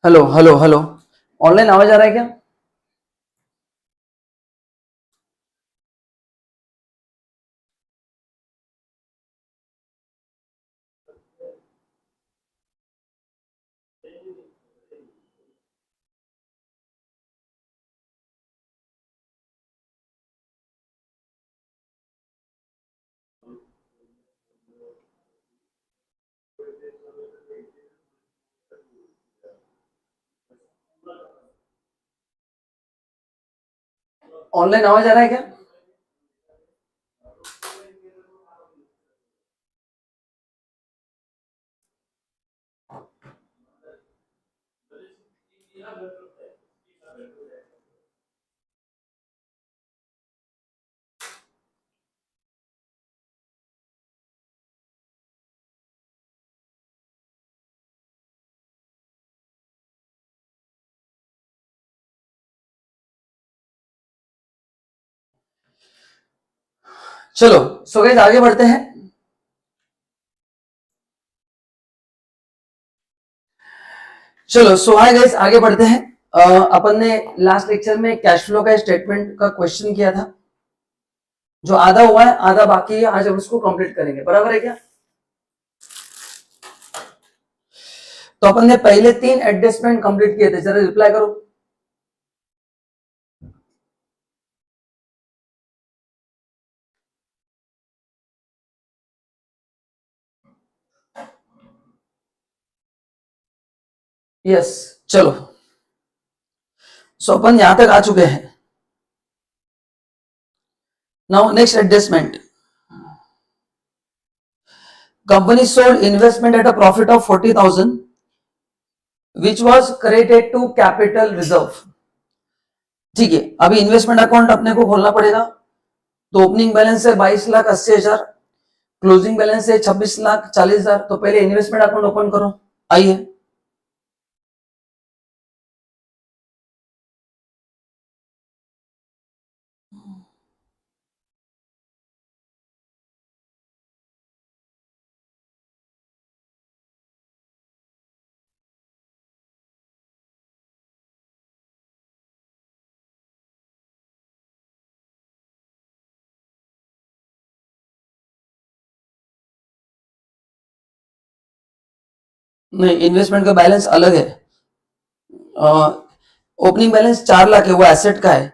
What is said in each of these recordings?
Hello hello hello. Online आवाज आ रहा है क्या? ऑनलाइन आवाज आ रहा है क्या? चलो सो गाइस आगे बढ़ते हैं। चलो सो हाय गाइस आगे बढ़ते हैं। अपन ने लास्ट लेक्चर में कैश फ्लो का स्टेटमेंट का क्वेश्चन किया था, जो आधा हुआ है आधा बाकी है। आज हम उसको कंप्लीट करेंगे, बराबर है क्या? तो अपन ने पहले 3 एडजस्टमेंट कंप्लीट किए थे, जरा रिप्लाई करो। यस, चलो सो अपन यहां तक आ चुके हैं। Now next adjustment, company sold investment at a profit of 40,000 which was credited to capital reserve. ठीक है, अभी इन्वेस्टमेंट अकाउंट अपने को खोलना पड़ेगा। तो ओपनिंग बैलेंस है 22,80,000, क्लोजिंग बैलेंस है 26,40,000। तो पहले इन्वेस्टमेंट अकाउंट ओपन करो, आइए। नहीं, इन्वेस्टमेंट का बैलेंस अलग है। ओपनिंग बैलेंस 4 लाख है, वो एसेट का है।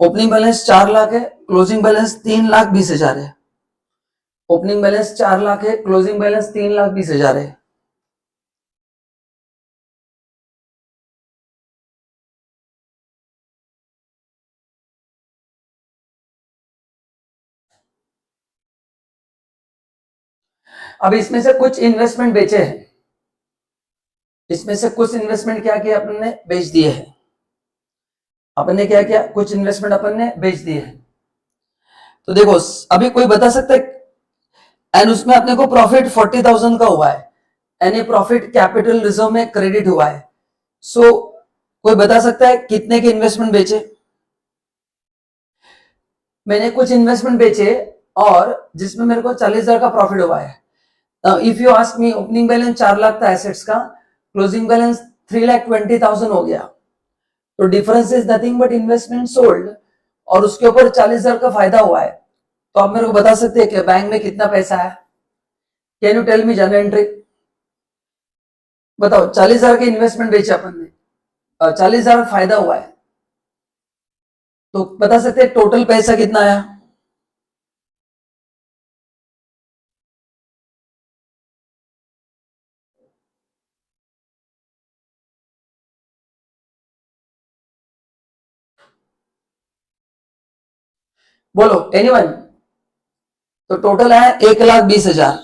ओपनिंग बैलेंस 4 लाख है, क्लोजिंग बैलेंस 3,20,000 है। ओपनिंग बैलेंस 4 लाख है, क्लोजिंग बैलेंस 3,20,000 है। अब इसमें से कुछ इन्वेस्टमेंट बेचे हैं, इसमें से कुछ इन्वेस्टमेंट क्या किया अपन ने, बेच दिए हैं। अपन ने क्या किया, कुछ इन्वेस्टमेंट अपन ने बेच दिए हैं। तो देखो अभी कोई बता सकता है, एंड उसमें अपने को प्रॉफिट 40,000 का हुआ है, एंड ये प्रॉफिट कैपिटल रिजर्व में क्रेडिट हुआ है। सो कोई बता सकता है कितने के इन्वेस्टमेंट बेचे? मैंने कुछ इन्वेस्टमेंट बेचे और जिसमें मेरे को 40,000 का प्रॉफिट हुआ है। If you ask me, opening balance 4 lakh था एसेट्स का, क्लोजिंग बैलेंस 3,20,000 हो गया। तो difference is nothing but investment sold, और उसके ऊपर 40,000 का फायदा हुआ है। तो आप मेरे को बता सकते हैं कि बैंक में कितना पैसा है? Can you tell me general entry? बताओ, 40,000 के इन्वेस्टमेंट बेचे अपन ने, 40,000 फायदा हुआ है, तो बता सकते हैं टोटल पैसा कितना आया? बोलो एनीवन। तो टोटल आया 1,20,000,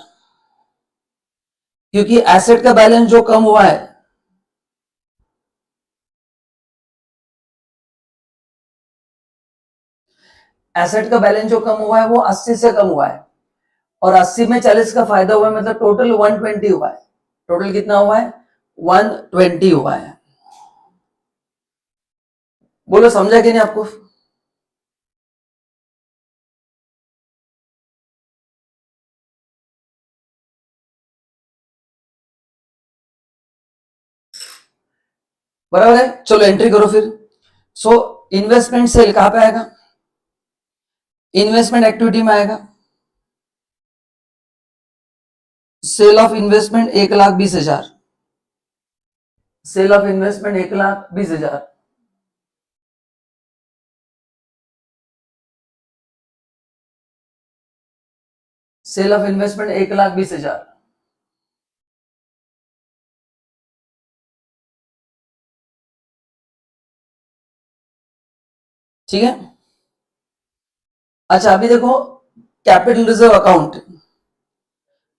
क्योंकि एसेट का बैलेंस जो कम हुआ है, एसेट का बैलेंस जो कम हुआ है वो 80 से कम हुआ है, और 80 में 40 का फायदा हुआ है, मतलब टोटल 120 हुआ है। टोटल कितना हुआ है? 120 हुआ है। बोलो समझा कि नहीं आपको? बराबर है। चलो एंट्री करो फिर। सो इन्वेस्टमेंट सेल कहां पे आएगा, इन्वेस्टमेंट एक्टिविटी में आएगा। Sale of investment 1,20,000, sale of investment 1,20,000। Sale of investment 1,20,000। ठीक है। अच्छा अभी देखो कैपिटल रिजर्व अकाउंट,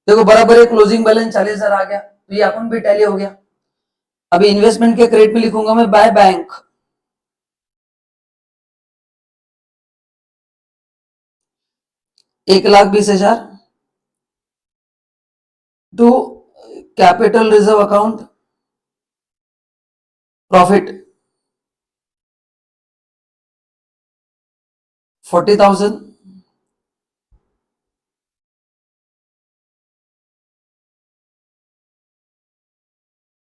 देखो बराबर है क्लोजिंग बैलेंस 40,000 आ गया, तो ये अकाउंट भी टैली हो गया। अभी इन्वेस्टमेंट के क्रेडिट में लिखूंगा मैं by bank, 1,20,000 to capital reserve account profit 40,000,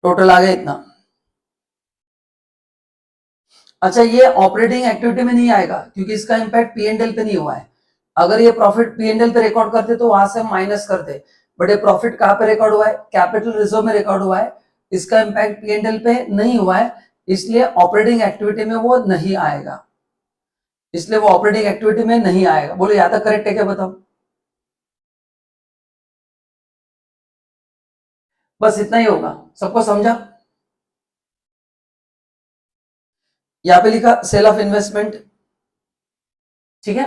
total आ गया इतना। अच्छा ये ऑपरेटिंग एक्टिविटी में नहीं आएगा क्योंकि इसका इंपैक्ट पीएनएल पे नहीं हुआ है। अगर ये प्रॉफिट पीएनएल पे रिकॉर्ड करते तो वहां से माइनस करते, बट ये प्रॉफिट कहां पे रिकॉर्ड हुआ है, कैपिटल रिजर्व में रिकॉर्ड हुआ है, इसका इंपैक्ट पीएनएल पे नहीं हुआ है, इसलिए ऑपरेटिंग एक्टिविटी में वो नहीं आएगा, इसलिए वो ऑपरेटिंग एक्टिविटी में नहीं आएगा। बोलो यहां तक करेक्ट है क्या, बताओ। बस इतना ही होगा, सबको समझा। यहां पे लिखा सेल ऑफ इन्वेस्टमेंट, ठीक है।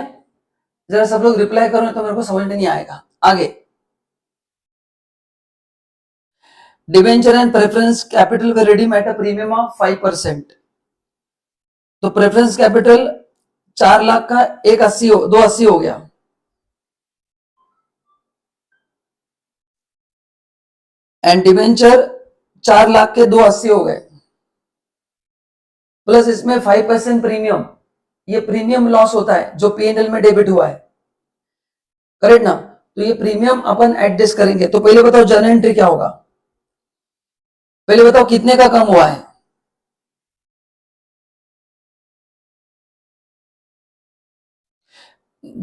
जरा सब लोग रिप्लाई करो तो मेरे को समझ में नहीं आएगा। आगे debenture and preference capital way redeem at a premium of 5%। तो प्रेफरेंस कैपिटल 4 लाख का 180 280 हो गया, एंड डिवेंचर 4 लाख के 280 हो गए, प्लस इसमें 5% प्रीमियम, ये प्रीमियम लॉस होता है जो पीएनएल में डेबिट हुआ है, करेक्ट ना। तो ये प्रीमियम अपन एडजस्ट करेंगे। तो पहले बताओ जर्नल एंट्री क्या होगा, पहले बताओ कितने का कम हुआ है।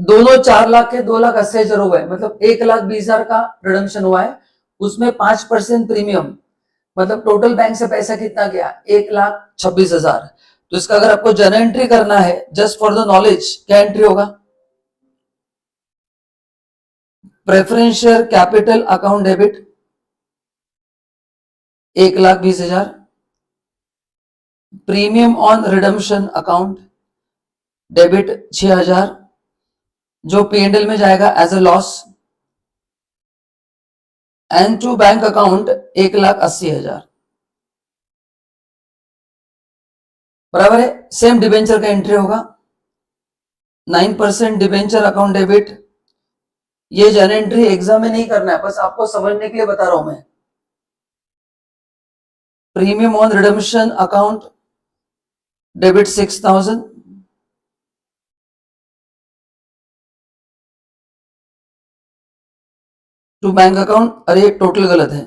दोनों 4 लाख के 2,80,000 हो गए, मतलब 1,20,000 का रिडम्पशन हुआ है, उसमें 5% प्रीमियम, मतलब टोटल बैंक से पैसा कितना गया, 1,26,000। तो इसका अगर आपको जर्नल एंट्री करना है, जस्ट फॉर द नॉलेज, क्या एंट्री होगा, preference share capital account debit 1,20,000, premium on redemption account debit 6,000, जो पीएनएल में जाएगा as a loss, and to bank account 1,80,000। बराबर है। सेम डिबेंचर का एंट्री होगा 9% डिबेंचर अकाउंट डेबिट। ये जर्नल एंट्री एग्जाम में नहीं करना है, बस आपको समझने के लिए बता रहा हूं मैं। Premium on redemption account debit 6,000, to bank account, अरे टोटल गलत है,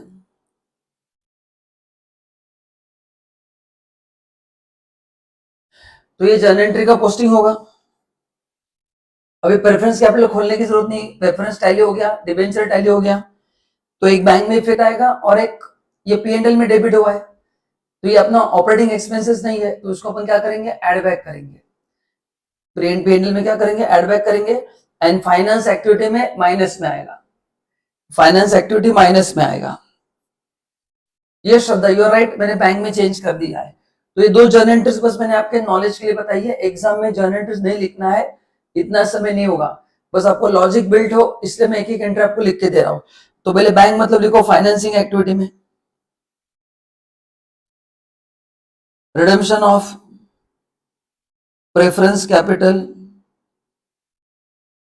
तो ये जर्नल एंट्री का पोस्टिंग होगा। अभी प्रेफरेंस कैपिटल खोलने की जरूरत नहीं, प्रेफरेंस टैली हो गया, डिबेंचर टैली हो गया, तो एक बैंक में इफेक्ट आएगा और एक ये पीएनएल में डेबिट हुआ है, तो ये अपना ऑपरेटिंग एक्सपेंसेस नहीं है, तो उसको अपन क्या करेंगे, एड बैक करेंगे। पीएनएल में क्या करेंगे, एड बैक करेंगे, एंड फाइनेंस एक्टिविटी में माइनस में आएगा, फाइनेंस एक्टिविटी माइनस में आएगा। ये श्रद्धा यू आर राइट, मैंने बैंक में चेंज कर दिया है। तो ये दो जर्नल एंट्रीज बस मैंने आपके नॉलेज के लिए बताई है, एग्जाम में जर्नल एंट्रीज नहीं लिखना है, इतना समय नहीं होगा, बस आपको लॉजिक बिल्ड हो, इसलिए मैं एक एक एंट्री आपको लिख के दे रहा हूं। तो पहले बैंक मतलब लिखो फाइनेंसिंग एक्टिविटी में, redemption of preference capital,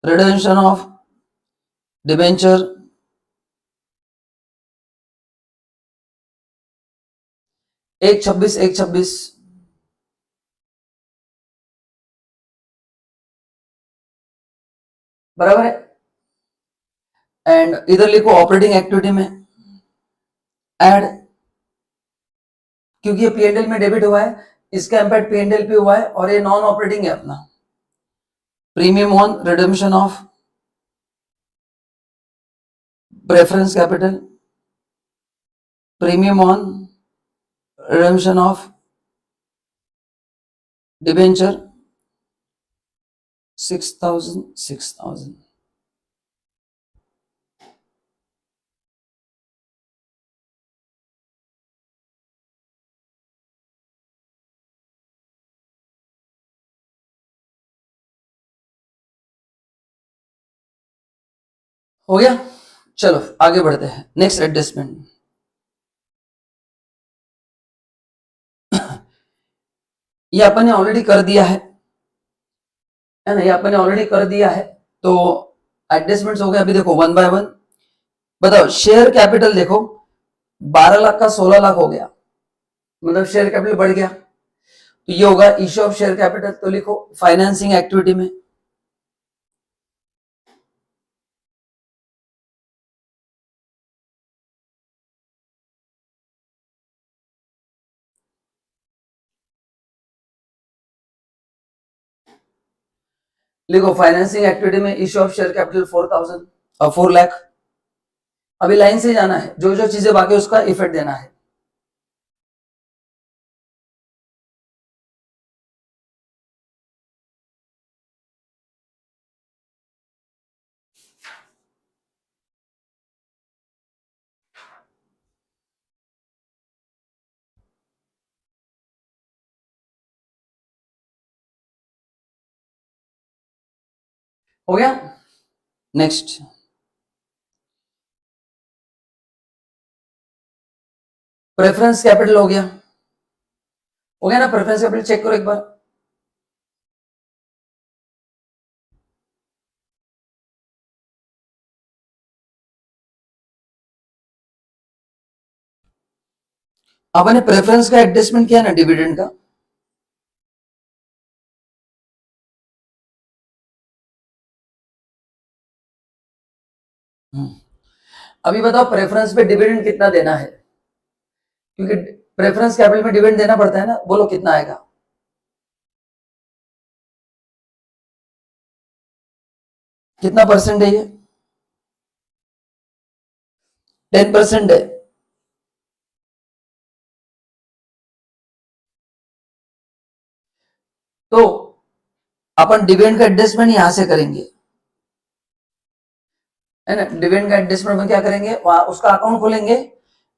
redemption of debenture, 1/26 1/26, बराबर है। एंड इधर लिखो ऑपरेटिंग एक्टिविटी में एड क्योंकि ये P&L में डेबिट हुआ है, इसका इम्पैक्ट P&L पे हुआ है और ये नॉन ऑपरेटिंग है अपना। Premium on redemption of preference capital, premium on redemption of debenture 6,000। हो गया। चलो आगे बढ़ते हैं, नेक्स्ट एडजस्टमेंट। ये अपन ने ऑलरेडी कर दिया है ना, ये अपन ने ऑलरेडी कर दिया है। तो एडजस्टमेंट्स हो गए। अभी देखो वन बाय वन बताओ। शेयर कैपिटल देखो 12 लाख का 16 लाख हो गया, मतलब शेयर कैपिटल बढ़ गया। तो ये होगा इश्यू ऑफ शेयर कैपिटल। तो लिखो फाइनेंसिंग एक्टिविटी में लिखो फाइनेंसिंग एक्टिविटी में issue of share capital 4 lakh. अभी लाइन से जाना है, जो जो चीजें बाकी उसका इफेक्ट देना है। हो गया। नेक्स्ट प्रेफरेंस कैपिटल हो गया। हो गया ना, प्रेफरेंस कैपिटल चेक करो एक बार। आपने प्रेफरेंस का एडजस्टमेंट किया ना डिविडेंड का। अभी बताओ प्रेफरेंस पे डिविडेंड कितना देना है, क्योंकि प्रेफरेंस कैपिटल में डिविडेंड देना पड़ता है ना। बोलो कितना आएगा। कितना परसेंट है ये? 10% है। तो अपन डिविडेंड का एडजस्टमेंट यहां से करेंगे, है ना। डिविडेंड का एडजस्टमेंट में क्या करेंगे, वहां उसका अकाउंट खोलेंगे।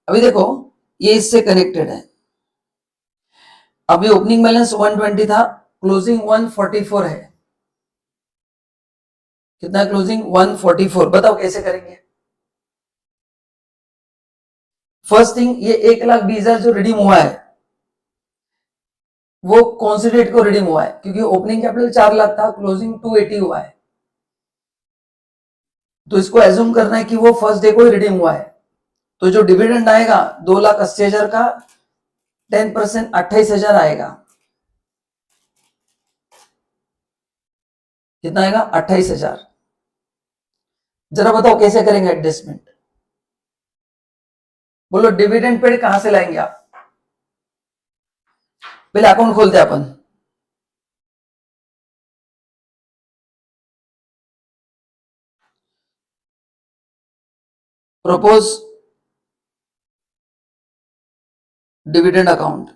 अभी देखो ये इससे कनेक्टेड है। अभी ओपनिंग बैलेंस 120 था, क्लोजिंग 144 है। कितना क्लोजिंग? 144। बताओ कैसे करेंगे। फर्स्ट थिंग, ये 1,20,000 जो रिडीम हुआ है वो कौन सी डेट को रिडीम हुआ है? क्योंकि ओपनिंग कैपिटल 4 लाख था, क्लोजिंग 280 हुआ है। तो इसको एज्यूम करना है कि वो फर्स्ट डे को ही रिडीम हुआ है। तो जो डिविडेंड आएगा 2,80,000 का 10% 28,000 आएगा। कितना आएगा? 28,000। जरा बताओ कैसे करेंगे एडजस्टमेंट। बोलो डिविडेंड पे कहां से लाएंगे आप? पहले अकाउंट खोलते हैं अपन। Propose dividend account.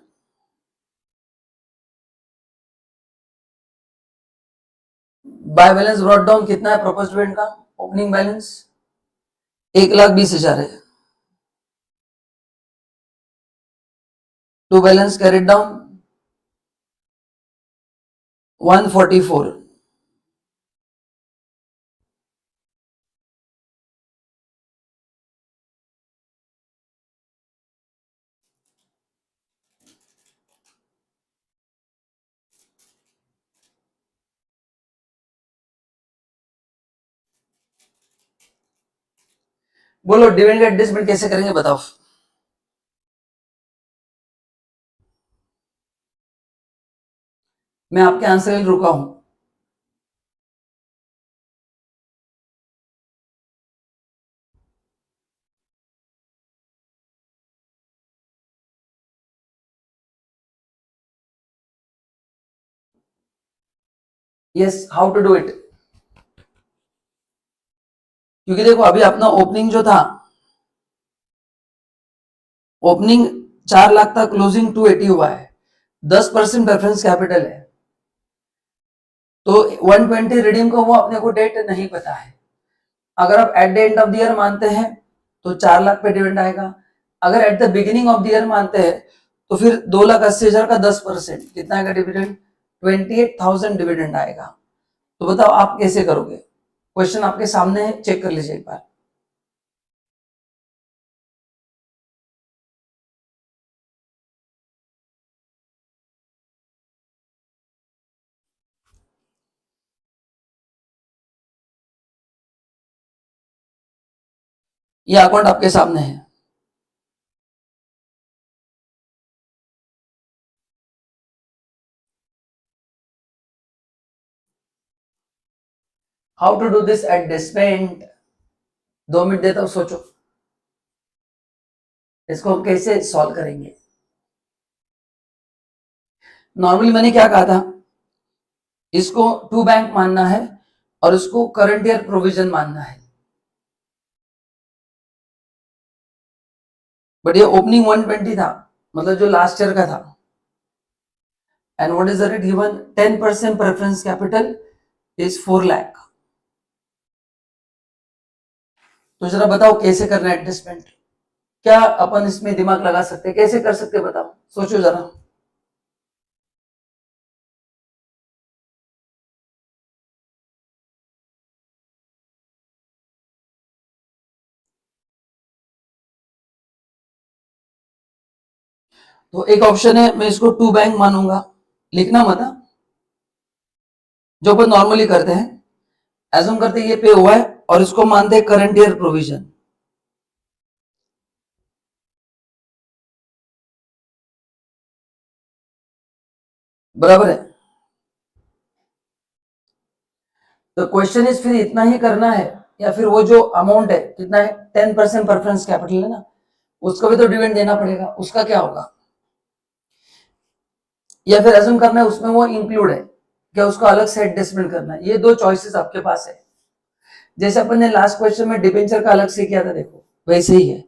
By balance brought down कितना है प्रपोज डिविडेंड का? ओपनिंग बैलेंस 1,20,000 है। To balance carried down 144। बोलो डिविडेंड का एडजस्टमेंट कैसे करेंगे बताओ। मैं आपके आंसर के लिए रुका हूं। Yes, how to do it? क्योंकि देखो अभी अपना ओपनिंग जो था, ओपनिंग 4 लाख था, क्लोजिंग 280 हुआ है, 10% प्रेफरेंस कैपिटल है, तो 120 रिडीम को वो अपने को डेट नहीं पता है। अगर आप eight the end of the year मानते हैं तो 4 लाख पे डिविडेंड आएगा, अगर at the beginning of the year मानते हैं तो फिर 2,80,000 का 10% कितना आएगा डिविडेंड? 28,000 डिविडेंड आएगा। तो बताओ आप कैसे करोगे? क्वेश्चन आपके सामने है, चेक कर लीजिए एक बार। ये अकाउंट आपके सामने है। How to do this adjustment? 2 minute देता हूं, सोचो इसको हम कैसे सॉल्व करेंगे। नॉर्मली मैंने क्या कहा था, इसको टू बैंक मानना है और इसको करंट ईयर प्रोविजन मानना है, बट ये ओपनिंग 120 था, मतलब जो लास्ट ईयर का था। And what is the rate given? 10% preference capital is 4 lakh. तो जरा बताओ कैसे करना है एडजस्टमेंट? क्या अपन इसमें दिमाग लगा सकते हैं, कैसे कर सकते हैं बताओ, सोचो जरा। तो एक ऑप्शन है, मैं इसको टू बैंक मानूंगा, लिखना मत हाँ? जो अपन नॉर्मली करते हैं, एज्यूम करते हैं ये पे हुआ है और इसको मानते हैं करंट ईयर प्रोविजन। बराबर है। तो क्वेश्चन इज फिर इतना ही करना है या फिर वो जो अमाउंट है कितना है, 10% प्रेफरेंस कैपिटल है ना, उसको भी तो डिविडेंड देना पड़ेगा, उसका क्या होगा? या फिर एज्यूम करना है उसमें वो इंक्लूड है क्या, उसको अलग से एडजस्टमेंट करना है? ये दो चॉइसेस आपके पास है। जैसे अपन ने लास्ट क्वेश्चन में डिबेंचर का अलग से किया था, देखो वैसे ही है।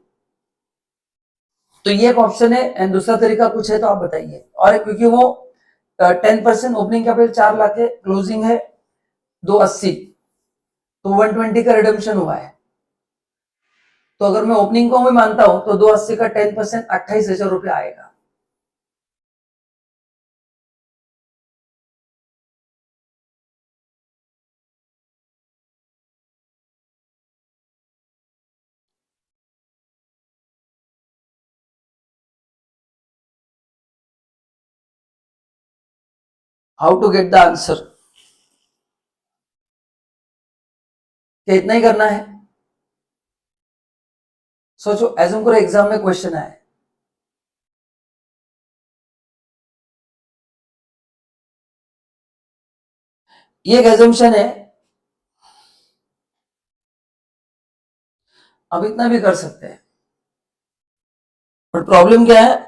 तो ये एक ऑप्शन है, एंड दूसरा तरीका कुछ है तो आप बताइए। और क्योंकि वो 10% ओपनिंग कैपिटल 4 लाख है, क्लोजिंग है 280, तो 120 का रिडम्पशन हुआ है। तो अगर मैं ओपनिंग को भी मानता हूं तो 280 का 10% 28,000 रुपया आएगा। How to get the answer? क्या इतना ही करना है? सोचो, एज्यूम करो एग्जाम में क्वेश्चन आए, ये एक एजम्पशन है, अब इतना भी कर सकते हैं, बट प्रॉब्लम क्या है,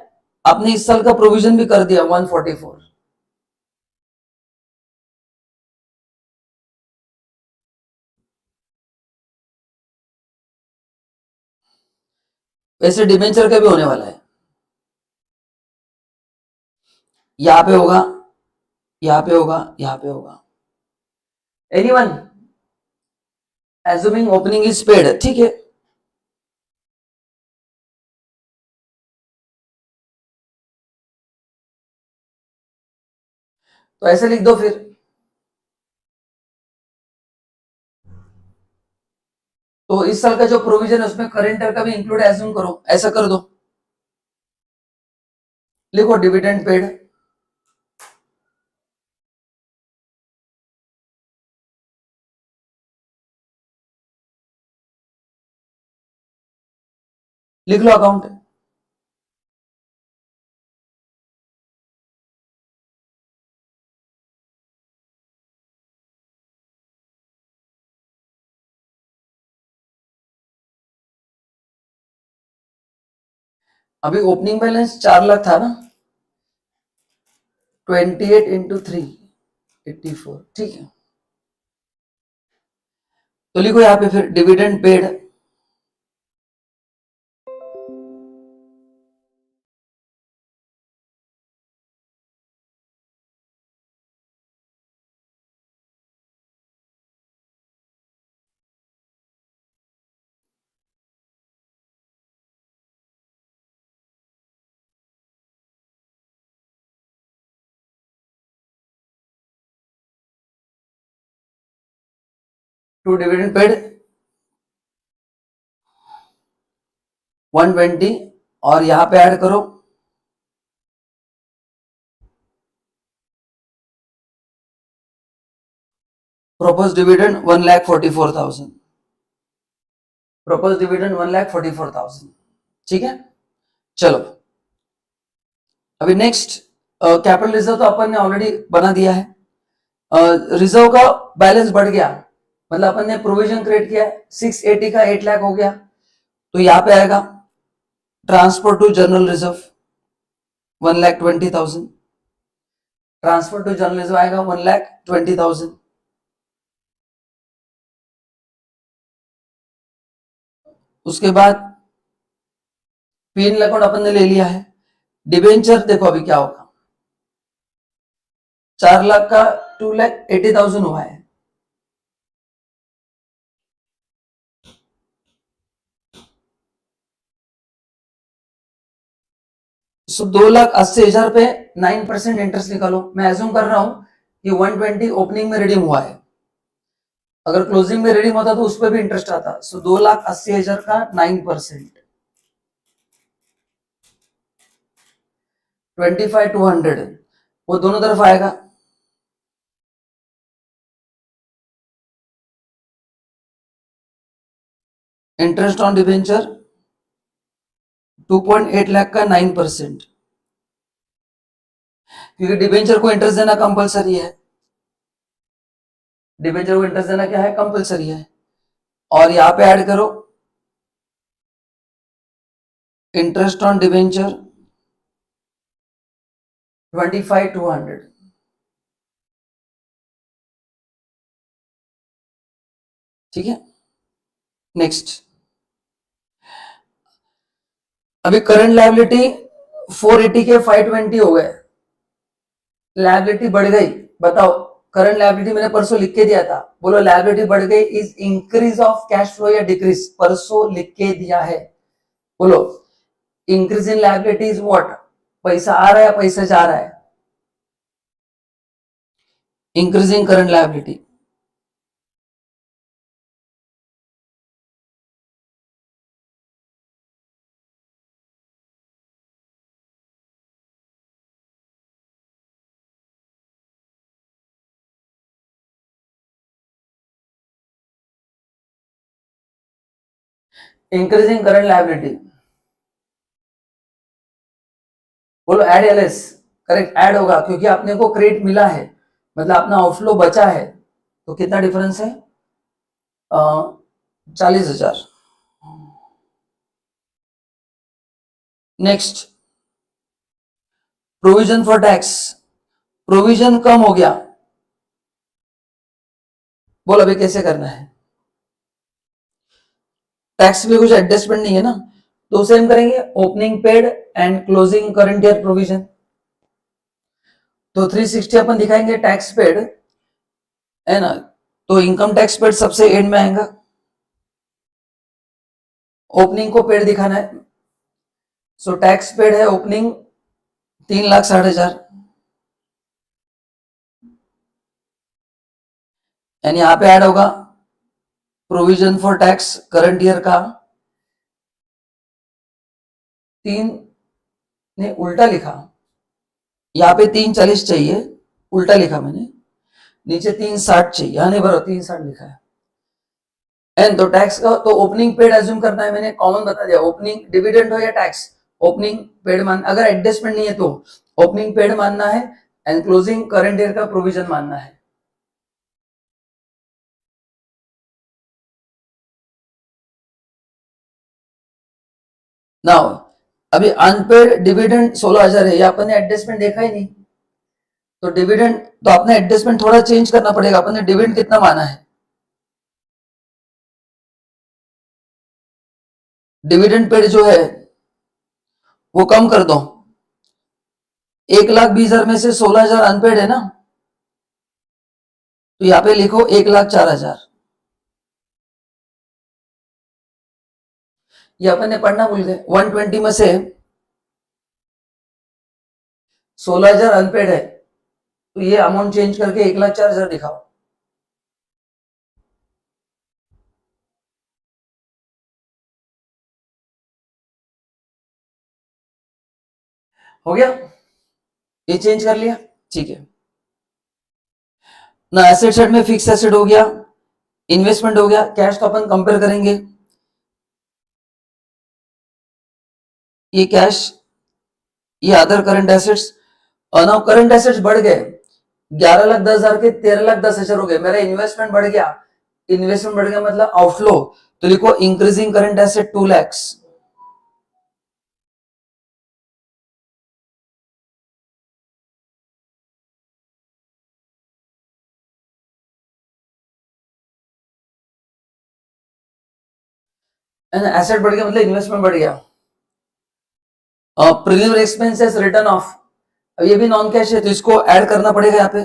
आपने इस साल का प्रोविजन भी कर दिया 144। वैसे डिबेंचर का भी होने वाला है, यहां पे होगा, यहां पे होगा, यहां पे होगा। Anyone assuming opening is paid, ठीक है। तो ऐसे लिख दो फिर, तो इस साल का जो प्रोविजन है उसमें करंट ईयर का भी इंक्लूड एज्यूम करो, ऐसा कर दो। लिखो डिविडेंड पेड, लिख लो अकाउंट। अभी ओपनिंग बैलेंस 4 लाख था ना, 28 इंटू 3, 84, ठीक है। तो लिखो यहाँ पे फिर dividend paid to dividend paid 120 और यहां पे ऐड करो प्रपोज डिविडेंड 1,44,000, प्रपोज डिविडेंड 1,44,000, ठीक है। चलो अभी नेक्स्ट कैपिटल रिजर्व तो अपन ने ऑलरेडी बना दिया है। रिजर्व का बैलेंस बढ़ गया, मतलब अपन ने प्रोविजन क्रिएट किया है, 680 का 8 लाख हो गया, तो यहां पे आएगा transfer to general reserve 1,20,000, transfer to general reserve आएगा 1,20,000। उसके बाद पीएनएल अकाउंट अपन ने ले लिया है। डिबेंचर देखो अभी क्या होगा, 4 लाख का 2,80,000 हुआ है, सो 2,80,000 पे 9% इंटरेस्ट निकालो। मैं एज्यूम कर रहा हूं कि 120 ओपनिंग में रिडीम हुआ है, अगर क्लोजिंग में रिडीम होता तो उस पर भी इंटरेस्ट आता, सो 2,80,000 का 9%, 25,200 वो दोनों तरफ आएगा। इंटरेस्ट ऑन डिबेंचर 2.8 लाख का 9%, क्योंकि डिबेंचर को इंटरेस्ट देना कंपलसरी है, डिबेंचर को इंटरेस्ट देना क्या है, कंपलसरी है। और यहां पे ऐड करो इंटरेस्ट ऑन डिबेंचर 25,200, ठीक है। नेक्स्ट अभी करंट लायबिलिटी 480 के 520 हो गए, लायबिलिटी बढ़ गई। बताओ करंट लायबिलिटी मैंने परसों लिख के दिया था, बोलो लायबिलिटी बढ़ गई is increase of cash flow या डिक्रीज, परसों लिख के दिया है। बोलो increase in liability is what, पैसा आ रहा है या पैसा जा रहा है, increasing current liability. Increasing current liability, बोलो एड एलएस, करेक्ट ऐड होगा क्योंकि आपने को क्रेडिट मिला है, मतलब अपना आउटफ्लो बचा है, तो कितना डिफरेंस है 40,000। Next provision for tax, provision कम हो गया, बोल अभी कैसे करना है, टैक्स में कुछ एडजस्टमेंट नहीं है ना, तो सेम करेंगे opening paid and closing current year provision, तो 360 अपन दिखाएंगे टैक्स पेड है ना, तो इनकम टैक्स पेड सबसे एंड में आएगा, ओपनिंग को पेड दिखाना है, सो टैक्स पेड है ओपनिंग 3,60,000 एंड यहां पे ऐड होगा provision for tax current year का 3 ने उल्टा लिखा, यहां पे 340 चाहिए, उल्टा लिखा मैंने, नीचे 360 चाहिए, हाँ नहीं बरो 360 लिखा है। एंड तो टैक्स का तो ओपनिंग पेड एज्यूम करना है, मैंने कॉमन बता दिया, ओपनिंग डिविडेंड हो या टैक्स, ओपनिंग पेड मान, अगर एडजस्टमेंट नहीं है तो ओपनिंग पेड मानना है एंड क्लोजिंग करंट ईयर का प्रोविजन मानना है। नाउ अभी अनपेड डिविडेंड 16,000 है, ये अपन ने एडजस्टमेंट देखा ही नहीं, तो डिविडेंड तो आपने एडजस्टमेंट थोड़ा चेंज करना पड़ेगा। आपने डिविडेंड कितना माना है, डिविडेंड पेड जो है वो कम कर दो। 1,20,000 में से 16,000 अनपेड है ना, तो यहां पे लिखो 1,04,000। ये अपन ने पढ़ना भूल गए। 120 में से 16,000 अनपेड है, तो ये अमाउंट चेंज करके 1,04,000 दिखाओ। हो गया, ये चेंज कर लिया, ठीक है ना। एसेट साइड में फिक्स एसेट हो गया, इन्वेस्टमेंट हो गया, कैश तो अपन कंपेयर करेंगे। ये कैश, ये अदर करंट एसेट्स। और नाउ करंट एसेट्स बढ़ गए 11,10,000 के 13,10,000 हो गए। मेरा इन्वेस्टमेंट बढ़ गया, इन्वेस्टमेंट बढ़ गया मतलब आउटफ्लो, तो लिखो increasing current asset 2 lakhs। Asset बढ़ गया मतलब इन्वेस्टमेंट बढ़ गया। प्रीलिमिनरी एक्सपेंसेस रिटर्न ऑफ, अब ये भी नॉन कैश है तो इसको ऐड करना पड़ेगा यहाँ पे।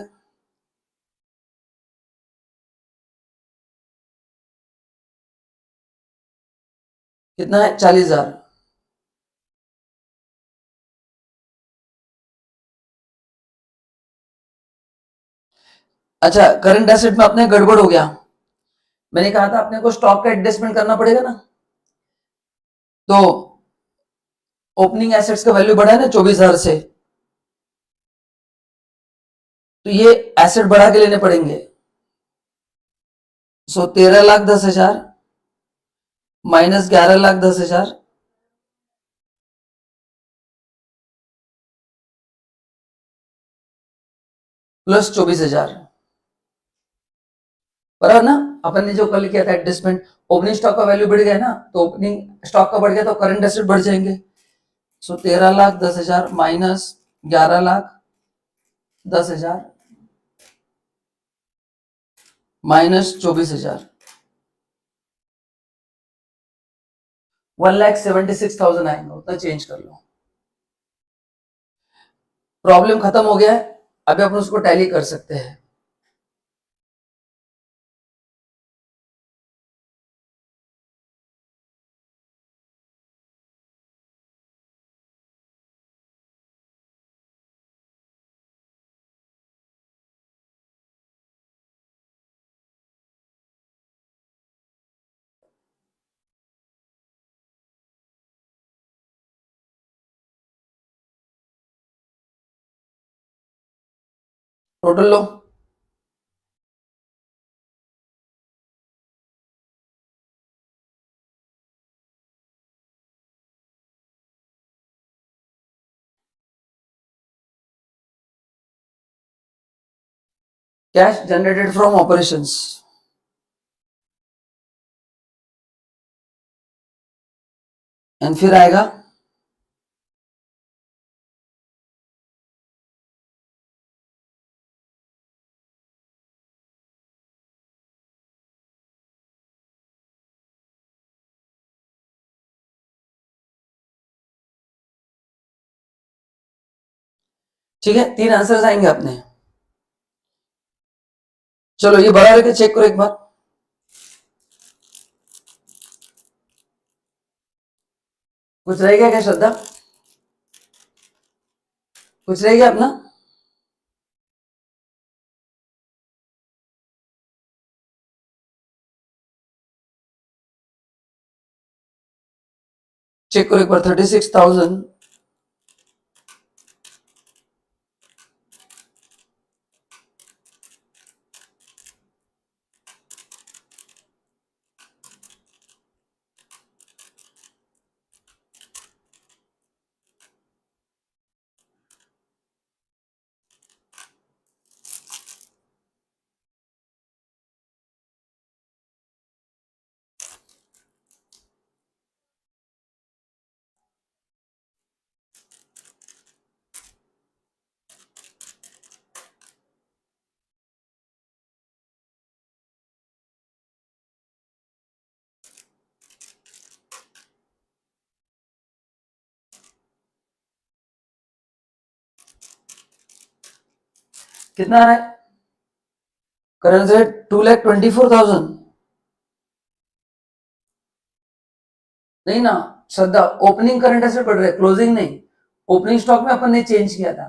कितना है, 40,000। अच्छा, करंट एसेट में अपने गड़बड़ हो गया। मैंने कहा था अपने को स्टॉक का एडजस्टमेंट करना पड़ेगा ना, तो ओपनिंग एसेट्स का वैल्यू बढ़ा है ना 24,000 से, तो ये एसेट बढ़ा के लेने पड़ेंगे। सो 13,10,000 माइनस 11,10,000 प्लस 24,000, बराबर ना। अपन ने जो कल किया था एडजस्टमेंट, ओपनिंग स्टॉक का वैल्यू बढ़ गया ना, तो ओपनिंग स्टॉक का बढ़ गया तो करंट एसेट बढ़ जाएंगे। सो 13,10,000 माइनस 11,10,000 माइनस 24,000, 1,76,000 आएंगे, उतना चेंज कर लो। प्रॉब्लम खत्म हो गया है, अभी अपन उसको टैली कर सकते हैं। Total low, cash generated from operations, and फिर आएगा ठीक है। 3 आंसर्स आएंगे अपने। चलो ये बड़ा करके चेक करो एक बार। कुछ रह गया क्या श्रद्धा, कुछ रह गया अपना? चेक करो एक बार। 36,000 कितना आ रहा है? करंट रेट 2,24,000 नहीं ना श्रद्धा, ओपनिंग करंट एसेट बढ़ रहा है, क्लोजिंग नहीं। ओपनिंग स्टॉक में अपन ने चेंज किया था,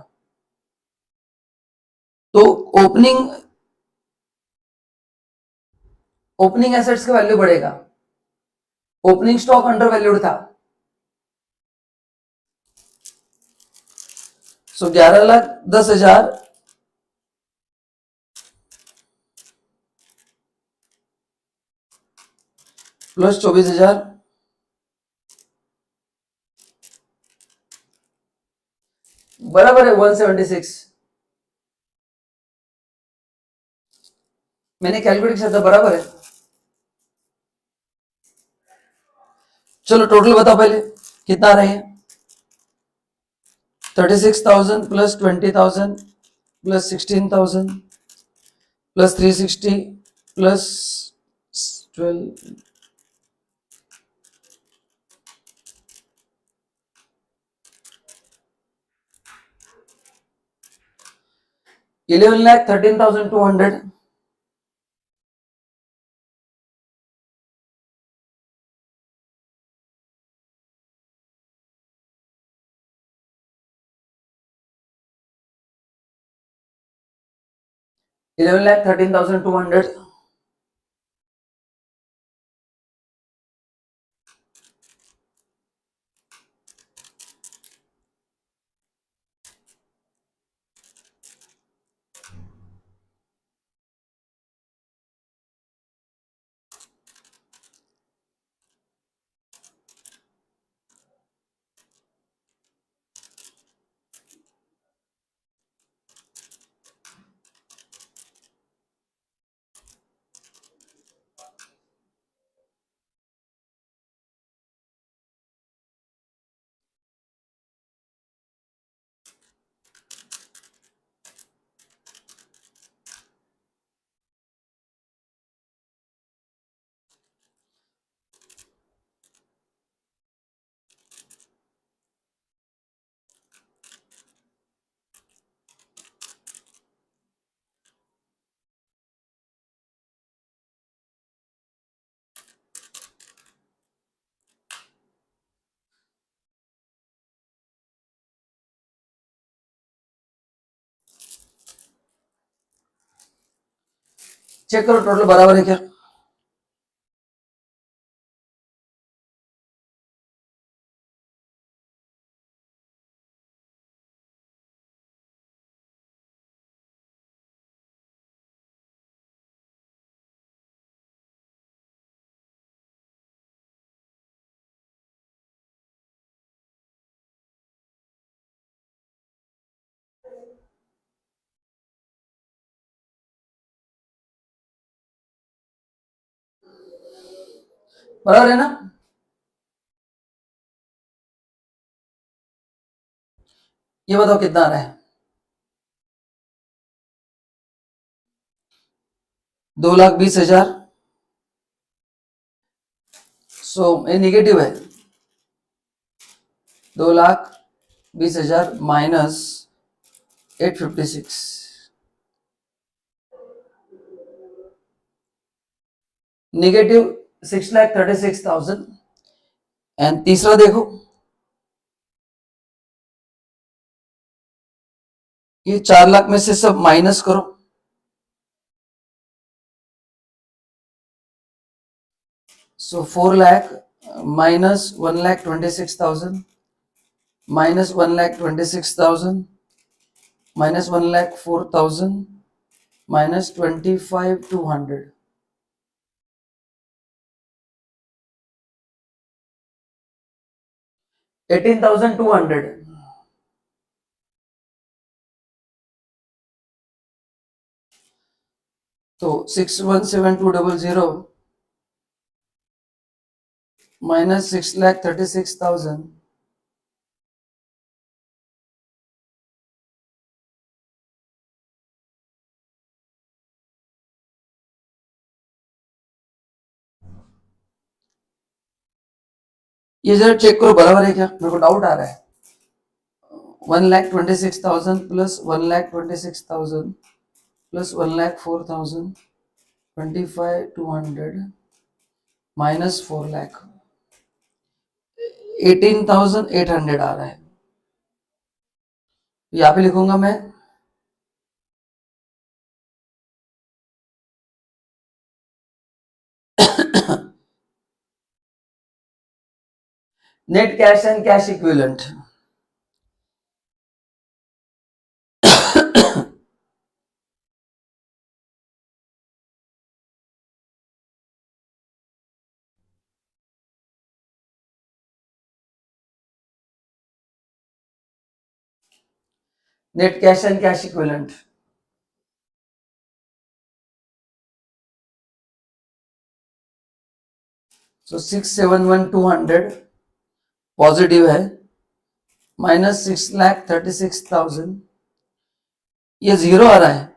तो ओपनिंग एसेट्स का वैल्यू बढ़ेगा। ओपनिंग स्टॉक अंडर वैल्यूड था, सो 11,10,000 प्लस 24,000 बराबर है 176। मैंने कैलकुलेट किया था, बराबर है। चलो टोटल बताओ पहले कितना आ रहा है? 36,000 plus 20,000 plus 16,000 plus 360 plus 12 11,13,200 11,13,200 check करो टोटल बराबर है क्या? बराबर है ना? ये बताओ कितना आ रहा है? 2,20,000। सो ये निगेटिव है, 2,20,000 माइनस 856 नेगेटिव 6,36,000। एंड तीसरा देखो, ये 4 लाख में से सब माइनस करो, सो 4 lakh minus 1,26,000 minus 1,26,000 minus 1,04,000 minus 25,200 18,200। तो 6,17,200 माइनस 6,36,000 ये जरा चेक करो बराबर है क्या? मेरे को डाउट आ रहा है। 1,26,000 प्लस 1,26,000 प्लस 1,04,000 25,200 माइनस 4,00,000 18,800 आ रहा है। यहाँ पे लिखूंगा मैं net cash and cash equivalent. Net cash and cash equivalent. So 671,200 positive है, माइनस 6,36,000 ये जीरो आ रहा है।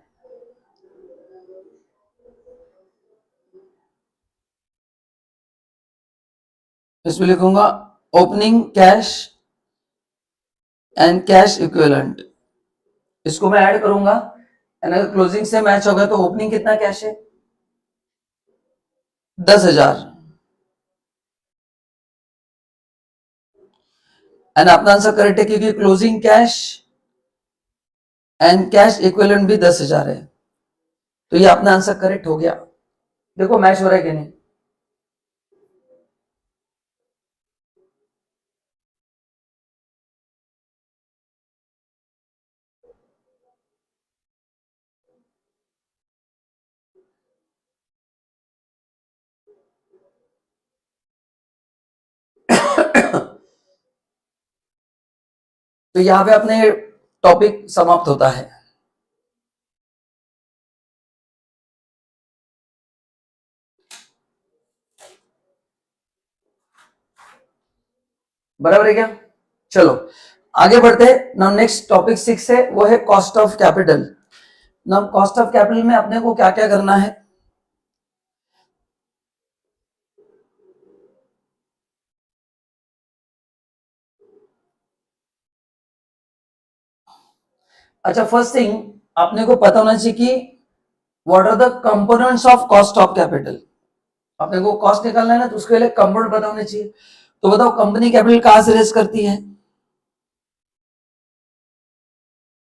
इसमें लिखूंगा opening cash and cash equivalent, इसको मैं ऐड करूंगा एंड अगर क्लोजिंग से मैच होगा तो ओपनिंग कितना कैश है 10,000 एंड अपना आंसर करेक्ट है क्योंकि closing cash and cash equivalent भी 10,000 है, तो ये अपना आंसर करेक्ट हो गया। देखो मैच हो रहा है कि नहीं। तो यहां पे अपने टॉपिक समाप्त होता है। बराबर है क्या? चलो आगे बढ़ते हैं। नाउ नेक्स्ट टॉपिक 6 है, वो है cost of capital. Now cost of capital में अपने को क्या क्या करना है। अच्छा, फर्स्ट थिंग आपने को पता होना चाहिए कि what are the components of cost of capital. अपने को कॉस्ट निकालना है ना, तो उसके लिए कंपोनेंट पता होने चाहिए। तो बताओ कंपनी कैपिटल कहां से रेज करती है।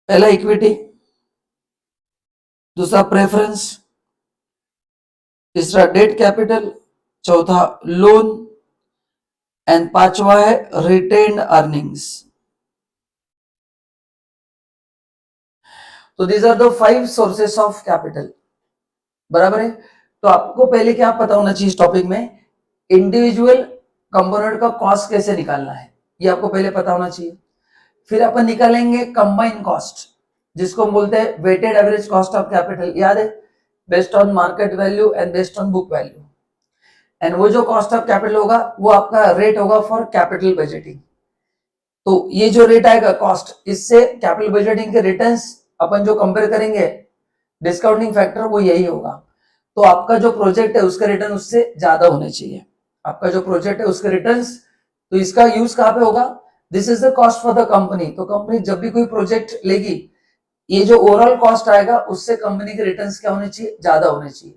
पहला इक्विटी, दूसरा प्रेफरेंस, तीसरा डेट कैपिटल, चौथा लोन एंड पांचवा है रिटेन्ड अर्निंग्स। तो these are the 5 sources of capital. बराबर है। तो आपको पहले क्या पता होना चाहिए इस टॉपिक में, इंडिविजुअल कंपोनेंट का कॉस्ट कैसे निकालना है, ये आपको पहले पता होना चाहिए। फिर अपन निकालेंगे कंबाइन कॉस्ट, जिसको हम बोलते हैं weighted average cost of capital. याद है, based on market value and based on book value. And वो जो कॉस्ट ऑफ कैपिटल होगा वो आपका रेट होगा फॉर कैपिटल बजटिंग। तो ये जो रेट आएगा कॉस्ट, इससे कैपिटल बजटिंग के रिटर्न्स अपन जो कंपेयर करेंगे डिस्काउंटिंग फैक्टर, वो यही होगा। तो आपका जो प्रोजेक्ट है उसका रिटर्न उससे ज्यादा होने चाहिए। आपका जो प्रोजेक्ट है उसके रिटर्न्स, तो इसका यूज कहां पे होगा, this is the cost for the company. तो कंपनी जब भी कोई प्रोजेक्ट लेगी, ये जो ओवरऑल कॉस्ट आएगा उससे कंपनी के रिटर्न्स क्या होने चाहिए, ज्यादा होने चाहिए।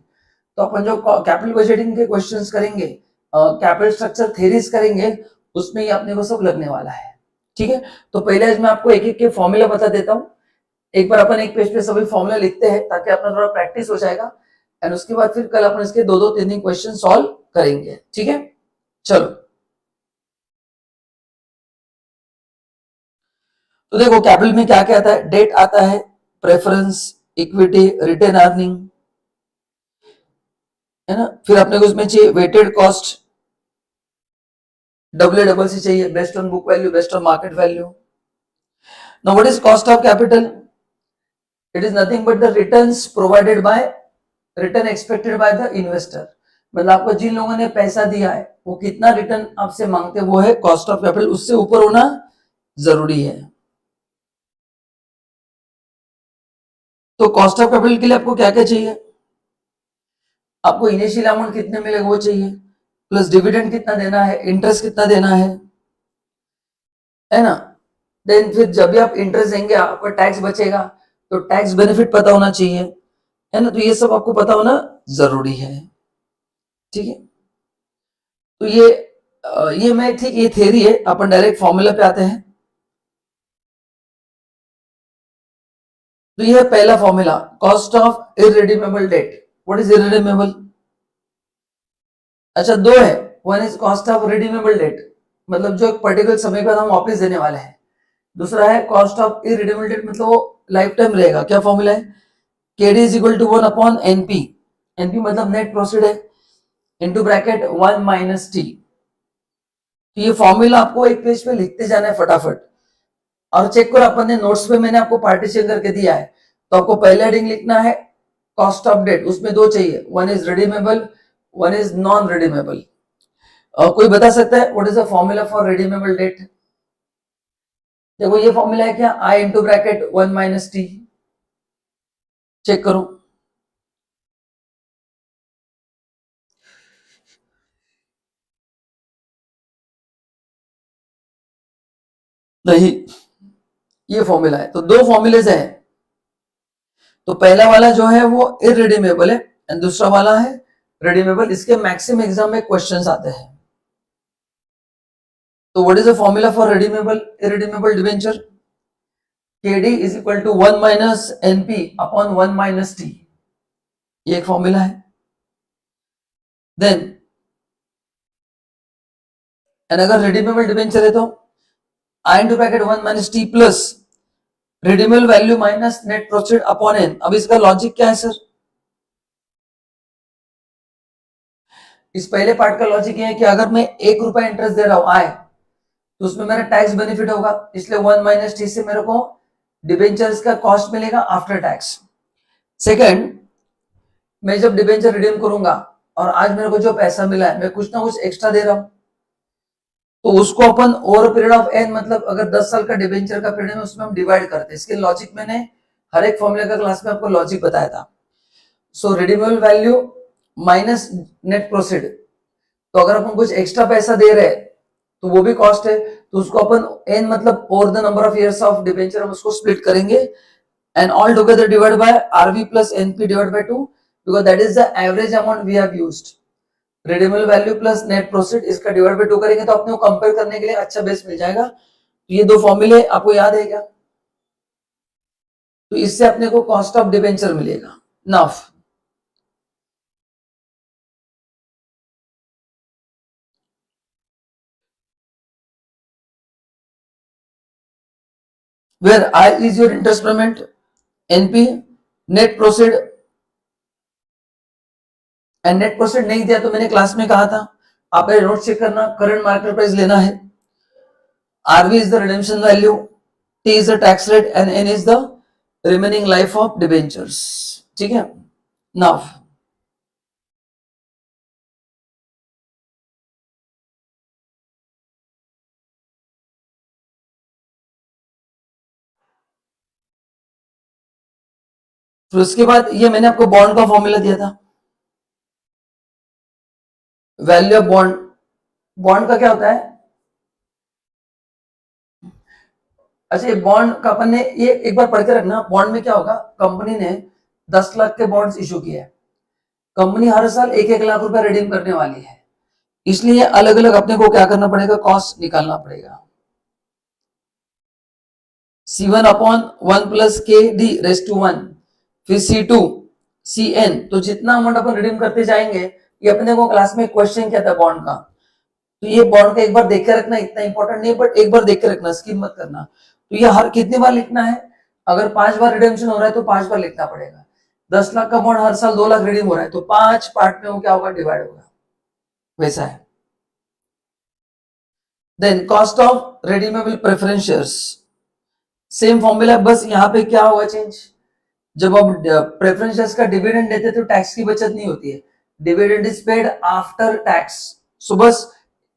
तो अपन जो कैपिटल बजटिंग के क्वेश्चंस करेंगे, कैपिटल स्ट्रक्चर थ्योरीज करेंगे, उसमें ये अपने को सब लगने वाला है। ठीक है, तो पहले आज मैं आपको एक एक के फॉर्मूला बता देता हूँ। एक बार अपन एक पेज पे सभी फॉर्मूला लिखते हैं ताकि अपना थोड़ा प्रैक्टिस हो जाएगा, एंड उसके बाद फिर कल अपन इसके दो दो तीन तीन क्वेश्चन सॉल्व करेंगे। ठीक है, चलो। तो देखो कैपिटल में क्या क्या आता है, डेट आता है, प्रेफरेंस, इक्विटी, रिटेन अर्निंग, है ना। फिर अपने को उसमें चाहिए वेटेड कॉस्ट, डबल सी चाहिए, based on book value, based on market value. Now what is cost of capital, it is nothing but the returns provided by, return expected by the investor. मतलब आपको जिन लोगों ने पैसा दिया है वो कितना रिटर्न आपसे मांगते हैं, वो है कॉस्ट ऑफ कैपिटल, उससे ऊपर होना जरूरी है। तो कॉस्ट ऑफ कैपिटल के लिए आपको क्या क्या चाहिए, आपको इनिशियल अमाउंट कितने मिलेगा वो चाहिए, प्लस डिविडेंड कितना देना है, इंटरेस्ट कितना देना है ना। देन फिर जब भी आप इंटरेस्ट देंगे आपका टैक्स बचेगा, तो टैक्स बेनिफिट पता होना चाहिए। है ना, तो ये सब आपको पता होना जरूरी है, ठीक है। तो ये मैं ठीक, ये थ्योरी है, अपन डायरेक्ट फॉर्मूला पे आते हैं। तो ये है पहला formula, cost of irredeemable debt. What is irredeemable? अच्छा, दो है, one is cost of redeemable debt, मतलब जो एक पर्टिकुलर समय के बाद हम वापस देने वाले हैं। दूसरा है कॉस्ट ऑफ इररिडीमेबल डेट, मतलब वो लाइफ टाइम रहेगा। क्या फॉर्मूला है? KD is equal to 1 upon NP, NP मतलब नेट प्रोसीड है, इनटू ब्रैकेट 1 माइनस टी। तो ये फॉर्मूला आपको एक पेज पे लिखते जाना है फटाफट, और चेक करो अपन ने नोट्स पे मैंने आपको पार्टीशन करके दिया है। तो आपको पहला हेडिंग लिखना है कॉस्ट ऑफ डेट, उसमें दो चाहिए, one is redeemable, one is non redeemable. कोई बता सकता है what is the formula for redeemable debt? देखो ये फॉर्मूला है क्या, I into bracket 1 minus T. Check करो, नहीं, ये फॉर्मूला है। तो दो फॉर्मूलेज है, तो पहला वाला जो है वो इररिडीमेबल है एंड दूसरा वाला है रिडीमेबल। इसके मैक्सिमम एग्जाम में क्वेश्चंस आते हैं। तो what is the formula for redeemable irredeemable debenture? KD is equal to 1 minus NP upon 1 minus T, ये एक फॉर्मूला है। देन एंड अगर रिडीमेबल डिबेंचर है तो I into bracket 1 minus T plus redeemable value minus net proceed upon N. अब इसका logic क्या है सर? इस पहले पार्ट का लॉजिक ये है कि अगर मैं 1 रुपया इंटरेस्ट दे रहा हूं आए, तो उसमें मेरा टैक्स बेनिफिट होगा, इसलिए 1 माइनस टी से मेरे को डिबेंचर्स का कॉस्ट मिलेगा आफ्टर टैक्स। सेकंड, मैं जब डिबेंचर रिडीम करूंगा और आज मेरे को जो पैसा मिला है मैं कुछ ना कुछ एक्स्ट्रा दे रहा हूं, तो उसको अपन ओवर पीरियड ऑफ एन, मतलब अगर 10 साल का डिबेंचर का पीरियड है उसमें हम डिवाइड करते हैं। इसके लॉजिक मैंने हर एक फॉर्मूले का क्लास में आपको लॉजिक बताया था। So redeemable value minus net proceed, तो अगर अपन कुछ एक्स्ट्रा पैसा दे रहे हैं तो वो भी कॉस्ट है, तो उसको अपन एन मतलब over the number of years of debenture हम उसको स्प्लिट करेंगे and all together divide by RV plus NP divide by 2, because that is the average amount we have used. Redeemable value plus net proceed, इसका divide by 2 करेंगे तो अपने को compare करने के लिए अच्छा बेस मिल जाएगा। तो ये दो फॉर्मूले आपको याद है क्या? तो इससे अपने को कॉस्ट ऑफ डिबेंचर मिलेगा। Now where I is your interest payment, NP net proceed, and net proceed नहीं दिया तो मैंने क्लास में कहा था आप नोट चेक करना, करंट मार्केट प्राइस लेना है, RV is the redemption value, T is the tax rate and N is the remaining life of debentures. ठीक है, नाउ फिर उसके बाद ये मैंने आपको बॉन्ड का फॉर्मूला दिया था, वैल्यू ऑफ बॉन्ड। बॉन्ड का क्या होता है? अच्छा, ये बॉन्ड का अपन ने ये एक बार पढ़ के रखना। बॉन्ड में क्या होगा, कंपनी ने 10 लाख के बॉन्ड्स इशू किए हैं, कंपनी हर साल 1-1 लाख रुपए रिडीम करने वाली है, इसलिए अलग अलग अपने को क्या करना पड़ेगा, कॉस्ट निकालना पड़ेगा। C1 अपॉन 1 प्लस के डी रेस टू 1, फिर C2 CN। तो जितना अमाउंट अपन रिडीम करते जाएंगे, ये अपने को क्लास में क्वेश्चन क्या था बॉन्ड का, तो ये बॉन्ड का एक बार देख के रखना, इतना इंपॉर्टेंट नहीं है बट एक बार देख के रखना, स्किप मत करना। तो ये हर कितनी बार लिखना है, अगर 5 बार रिडेम्पशन हो रहा है तो 5 बार लिखना पड़ेगा। 10 लाख का बॉन्ड हर साल 2 लाख रिडीम हो रहा है तो 5 पार्ट में वो क्या होगा, डिवाइड होगा, वैसा है। Then cost of redeemable preference shares, same formula, बस यहाँ पे क्या होगा चेंज, जब आप प्रेफरेंस शेयर्स का डिविडेंड देते तो टैक्स की बचत नहीं होती है, dividend is paid after tax. So बस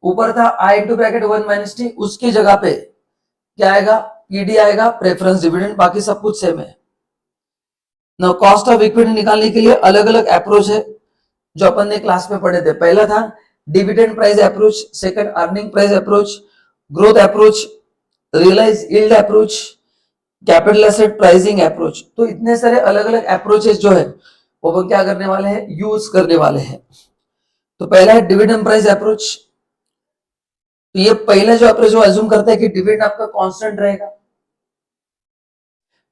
ऊपर था I into bracket 1 minus T, उसकी जगह पे क्या आएगा, ईडी आएगा, प्रेफरेंस डिविडेंड, बाकी सब कुछ सेम है। ना कॉस्ट ऑफ इक्विटी निकालने के लिए अलग अलग अप्रोच है जो अपन ने क्लास में पढ़े थे। पहला था dividend price approach, second earning price approach, growth approach, realise yield approach, capital asset pricing approach. तो इतने सारे अलग अलग अप्रोचेस जो है वो अपन क्या करने वाले हैं, यूज करने वाले हैं। तो पहला है डिविडेंड प्राइस अप्रोच। तो ये पहला जो अप्रोच वो अज्यूम करता है कि डिविडेंड आपका कांस्टेंट रहेगा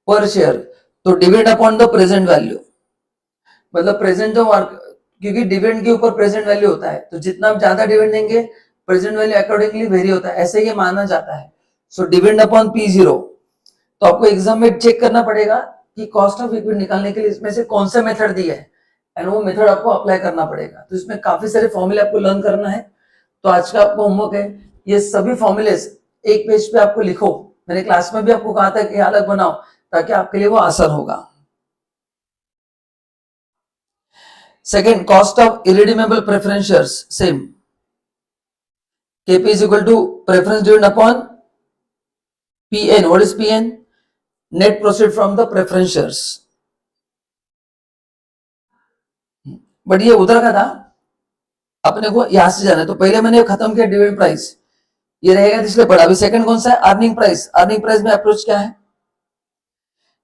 पर शेयर। तो dividend upon the present value, मतलब प्रेजेंट जो क्योंकि डिविडेंड के ऊपर प्रेजेंट वैल्यू होता है, तो जितना आप ज्यादा डिविडेंड देंगे प्रेजेंट वैल्यू अकॉर्डिंगली वेरी होता है, ऐसे ये माना जाता है। So dividend upon P0। तो आपको एग्जाम में चेक करना पड़ेगा कि कॉस्ट ऑफ इक्विटी निकालने के लिए इसमें से कौन सा मेथड दिया है, एंड वो मेथड आपको अप्लाई करना पड़ेगा। तो इसमें काफी सारे फॉर्मूले आपको लर्न करना है। तो आज का आपको होमवर्क है, ये सभी फॉर्मूले एक पेज पे आपको लिखो। मैंने क्लास में भी आपको कहा था कि अलग बनाओ, ताकि आपके लिए वो आसान होगा। Second, cost of irredeemable preference shares, same. KP is equal to preference dividend upon PN. What is PN? Net proceed from the preference shares. But ये उधर का था, अपने को यहां से जाना है। तो पहले मैंने खत्म किया डिविडेंड प्राइस, ये रहेगा इसलिए बड़ा। अभी सेकंड कौन सा है, अर्निंग प्राइस। अर्निंग प्राइस में अप्रोच क्या है,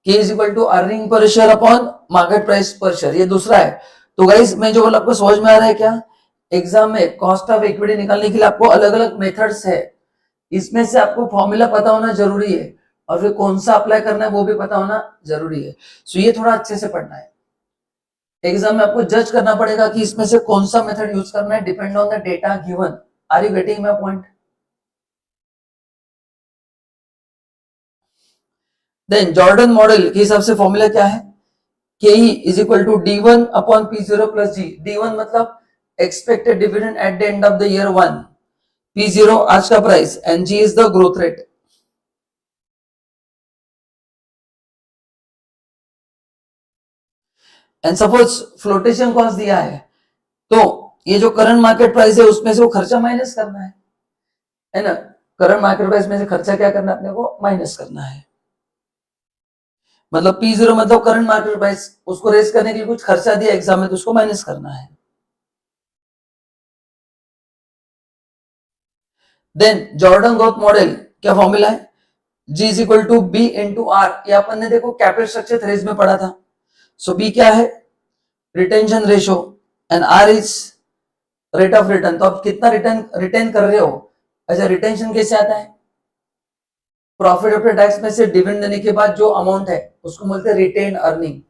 K is equal to earning per share upon market price पर शेयर, ये दूसरा है। तो गाइस मैं जो बोला आपको समझ में आ रहा है क्या, एग्जाम में कॉस्ट ऑफ इक्विटी निकालने के लिए आपको अलग अलग मेथड्स है, इसमें से आपको फॉर्मूला पता होना जरूरी है, और फिर कौन सा अप्लाई करना है वो भी पता होना जरूरी है। सो ये थोड़ा अच्छे से पढ़ना है। एग्जाम में आपको जज करना पड़ेगा कि इसमें से कौन सा मेथड यूज करना है, depend on the data given. Are you getting my point? Then Jordan model के हिसाब से फॉर्मूला क्या है, KE is equal to D1 upon P0 plus G। D1 मतलब expected dividend at the end of the year 1, P0 आज का price, and G is the growth rate. And suppose flotation cost दिया है, तो ये जो करंट मार्केट प्राइस है उसमें से वो खर्चा माइनस करना है ना। करंट मार्केट प्राइस में से खर्चा क्या करना है, अपने को माइनस करना है। मतलब P0 मतलब करंट मार्केट प्राइस, उसको रेस करने के लिए कुछ खर्चा दिया एग्जाम में, तो उसको माइनस करना है। देन जॉर्डन ग्रोथ मॉडल क्या फॉर्मूला है, G is equal to B into R। ये अपन ने देखो कैपिटल स्ट्रक्चर थ्रेज में पढ़ा था। सो B क्या है, retention ratio, and R is rate of return. तो आप कितना रिटेन कर रहे हो। अच्छा, रिटेंशन कैसे आता है, प्रॉफिट आफ्टर टैक्स में से डिविडेंड देने के बाद जो अमाउंट है उसको बोलते हैं retain earning.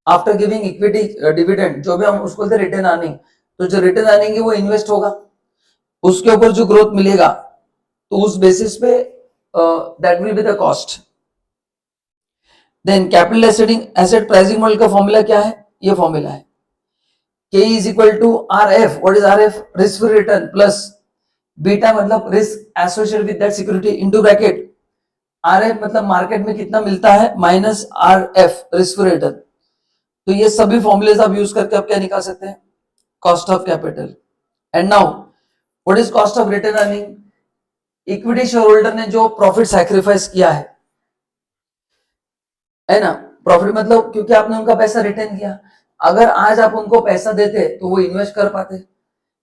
After giving equity dividend, जो भी हम उसको बोलते हैं रिटेन अर्निंग। तो जो रिटेन अर्निंग है वो इन्वेस्ट होगा, उसके ऊपर जो ग्रोथ मिलेगा, तो उस बेसिस पे that will be the cost. Then capital asset pricing model का फॉर्मूला क्या है, ये फॉर्मूला है K is equal to RF। What is RF, risk free return plus beta मतलब risk associated with that security into bracket RF मतलब market में कितना मिलता है, minus RF risk free return. तो ये सभी फॉर्मूलेज आप यूज करके आप क्या निकाल सकते हैं, cost of capital. And now what is cost of retain earning, equity share holder ने जो प्रॉफिट सैक्रिफाइस किया है ना। प्रॉफिट मतलब क्योंकि आपने उनका पैसा रिटेन किया। अगर आज आप उनको पैसा देते तो वो इन्वेस्ट कर पाते,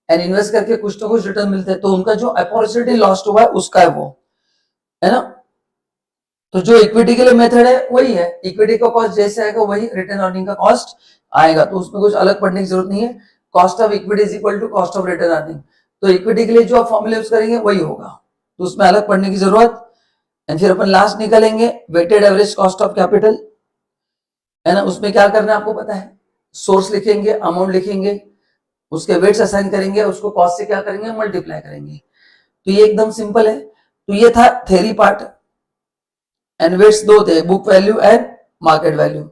एंड इन्वेस्ट करके कुछ तो कुछ रिटर्न मिलते, तो उनका जो अपॉर्चुनिटी लॉस्ट हुआ है उसका है वो, है ना। तो जो इक्विटी के लिए मेथड है वही है, इक्विटी का कॉस्ट जैसे आएगा वही रिटेन अर्निंग का कॉस्ट आएगा। तो उसमें कुछ अलग पढ़ने की जरूरत नहीं है। Cost of equity is equal to cost of retain earning. तो इक्विटी के लिए जो आप फॉर्मूला यूज करेंगे वही होगा, तो उसमें अलग पढ़ने की जरूरत। एंड फिर अपन लास्ट निकालेंगे weighted average cost of capital, है ना। उसमें क्या करना है आपको पता है, सोर्स लिखेंगे, अमाउंट लिखेंगे, उसके वेट्स असाइन करेंगे, उसको कॉस्ट से क्या करेंगे, मल्टीप्लाई करेंगे। तो ये एकदम सिंपल है। तो ये था थ्योरी पार्ट, एंड वेट्स दो थे, book value and market value.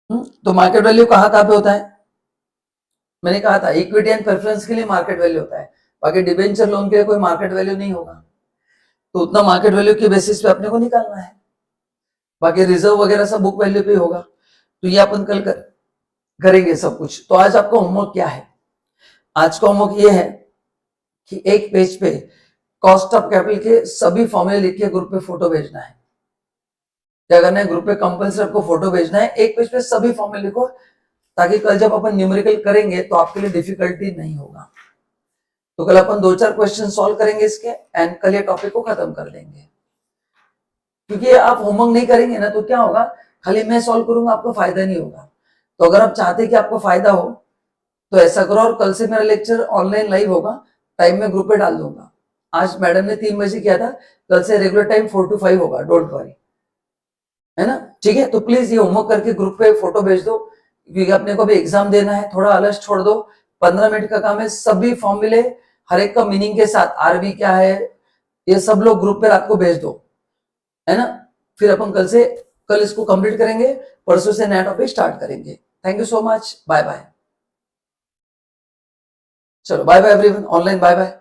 तो मार्केट वैल्यू कहाँ पे होता है, मैंने कहा था इक्विटी एंड प्रेफरेंस के लिए मार्केट वैल्यू होता है, बाकी डिबेंचर लोन के लिए कोई मार्केट वैल्यू नहीं होगा। तो उतना मार्केट वैल्यू के बेसिस पे अपने को निकालना है, बाकी रिजर्व वगैरह सब बुक वैल्यू पे होगा। तो ये अपन कल करेंगे सब कुछ। तो आज आपका होमवर्क क्या है, आज का होमवर्क ये है कि एक पेज पे कॉस्ट ऑफ कैपिटल के सभी फॉर्मूले लिख के ग्रुप पे फोटो भेजना है। क्या करना है, ग्रुप पे कंपल्सरी आपको फोटो भेजना है, एक पेज पे सभी फॉर्मूले लिखो, ताकि कल जब अपन न्यूमेरिकल करेंगे तो आपके लिए डिफिकल्टी नहीं होगा। तो कल अपन 2-4 क्वेश्चन सॉल्व करेंगे इसके, एंड कल ये टॉपिक को खत्म कर देंगे। क्योंकि आप होमवर्क नहीं करेंगे ना तो क्या होगा, खाली मैं सॉल्व करूंगा आपको फायदा नहीं होगा। तो अगर आप चाहते हैं कि आपको फायदा हो तो ऐसा करो, और कल से मेरा लेक्चर ऑनलाइन लाइव होगा, टाइम में ग्रुप पे डाल दूंगा। आज मैडम ने 3 बजे किया था, कल से रेगुलर टाइम 4 to 5 होगा, डोंट वरी, है ना। ठीक है, तो प्लीज ये होमवर्क करके ग्रुप पे फोटो भेज दो, क्योंकि अपने को भी एग्जाम देना है, थोड़ा अलस छोड़ दो। 15 मिनट का काम है, सभी फॉर्मूले हर एक का मीनिंग के साथ, आरबी क्या है ये सब लोग ग्रुप पे रात को भेज दो, है ना। फिर अपन कल इसको कंप्लीट करेंगे, परसों से नया टॉपिक स्टार्ट करेंगे। Thank you so much, bye bye. चलो bye bye everyone, online bye bye.